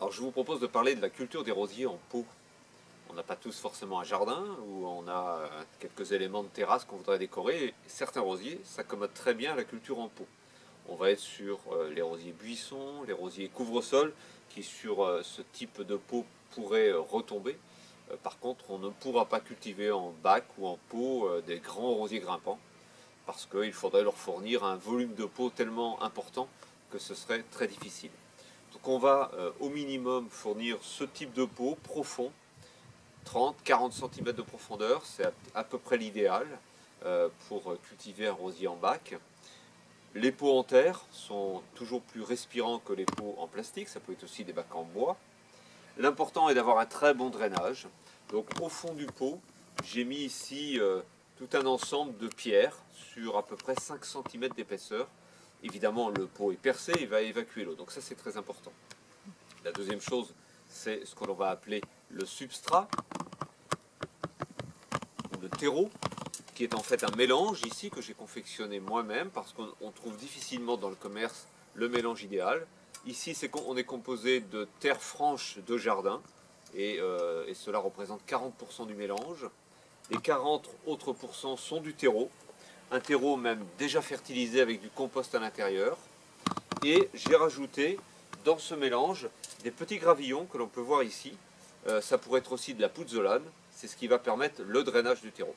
Alors je vous propose de parler de la culture des rosiers en pot. On n'a pas tous forcément un jardin où on a quelques éléments de terrasse qu'on voudrait décorer. Et certains rosiers s'accommodent très bien à la culture en pot. On va être sur les rosiers buissons, les rosiers couvre-sol qui sur ce type de pot pourraient retomber. Par contre, on ne pourra pas cultiver en bac ou en pot des grands rosiers grimpants parce qu'il faudrait leur fournir un volume de pot tellement important que ce serait très difficile. Donc on va au minimum fournir ce type de pot profond, 30-40 cm de profondeur, c'est à peu près l'idéal pour cultiver un rosier en bac. Les pots en terre sont toujours plus respirants que les pots en plastique, ça peut être aussi des bacs en bois. L'important est d'avoir un très bon drainage. Donc au fond du pot, j'ai mis ici tout un ensemble de pierres sur à peu près 5 cm d'épaisseur. Évidemment, le pot est percé, il va évacuer l'eau, donc ça c'est très important. La deuxième chose, c'est ce que l'on va appeler le substrat, ou le terreau, qui est en fait un mélange ici que j'ai confectionné moi-même, parce qu'on trouve difficilement dans le commerce le mélange idéal. Ici, on est composé de terre franche de jardin, et cela représente 40% du mélange. Les 40 autres pourcents sont du terreau, un terreau même déjà fertilisé avec du compost à l'intérieur. Et j'ai rajouté dans ce mélange des petits gravillons que l'on peut voir ici. Ça pourrait être aussi de la pouzzolane, c'est ce qui va permettre le drainage du terreau.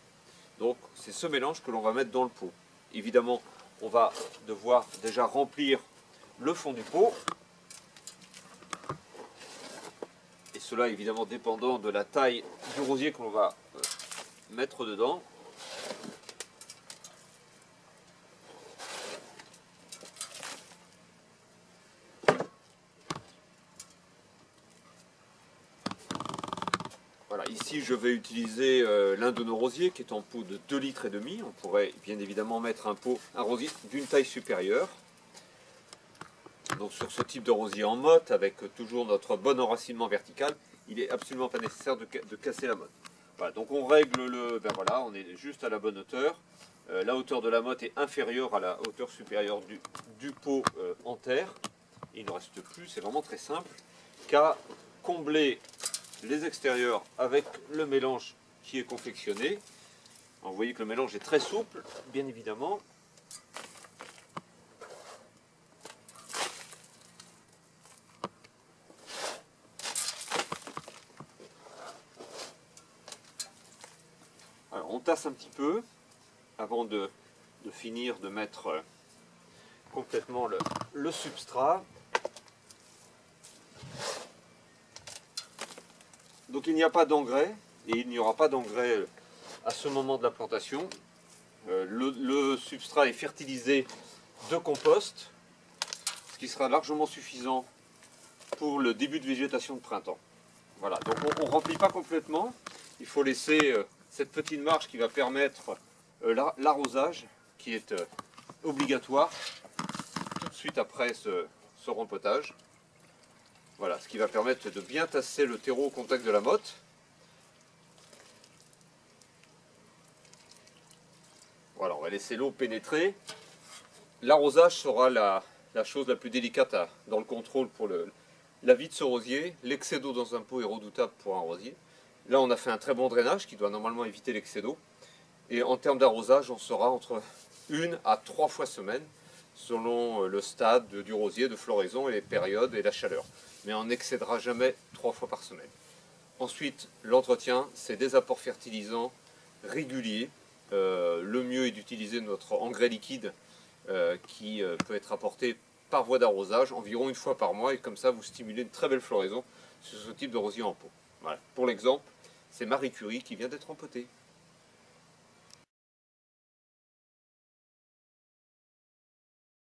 Donc c'est ce mélange que l'on va mettre dans le pot. Évidemment, on va devoir déjà remplir le fond du pot. Et cela évidemment dépendant de la taille du rosier que l'on va mettre dedans. Voilà, ici je vais utiliser l'un de nos rosiers qui est en pot de 2,5 litres. On pourrait bien évidemment mettre un rosier d'une taille supérieure. Donc sur ce type de rosier en motte, avec toujours notre bon enracinement vertical, il n'est absolument pas nécessaire de casser la motte. Voilà, donc on règle voilà, on est juste à la bonne hauteur. La hauteur de la motte est inférieure à la hauteur supérieure du pot en terre. Il ne reste plus, c'est vraiment très simple, qu'à combler les extérieurs avec le mélange qui est confectionné. Alors, vous voyez que le mélange est très souple, bien évidemment. Alors, on tasse un petit peu avant de finir de mettre complètement le substrat. Donc il n'y a pas d'engrais, et il n'y aura pas d'engrais à ce moment de la plantation. Le substrat est fertilisé de compost, ce qui sera largement suffisant pour le début de végétation de printemps. Voilà, donc on ne remplit pas complètement, il faut laisser cette petite marge qui va permettre l'arrosage, qui est obligatoire tout de suite après ce rempotage. Voilà, ce qui va permettre de bien tasser le terreau au contact de la motte. Voilà, on va laisser l'eau pénétrer. L'arrosage sera la chose la plus délicate dans le contrôle pour la vie de ce rosier. L'excès d'eau dans un pot est redoutable pour un rosier. Là, on a fait un très bon drainage qui doit normalement éviter l'excès d'eau. Et en termes d'arrosage, on sera entre 1 à 3 fois semaine, selon le stade du rosier, de floraison et les périodes et la chaleur. Mais on n'excédera jamais 3 fois par semaine. Ensuite, l'entretien, c'est des apports fertilisants réguliers. Le mieux est d'utiliser notre engrais liquide qui peut être apporté par voie d'arrosage environ 1 fois par mois, et comme ça vous stimulez une très belle floraison sur ce type de rosier en pot. Voilà. Pour l'exemple, c'est Marie Curie qui vient d'être empotée.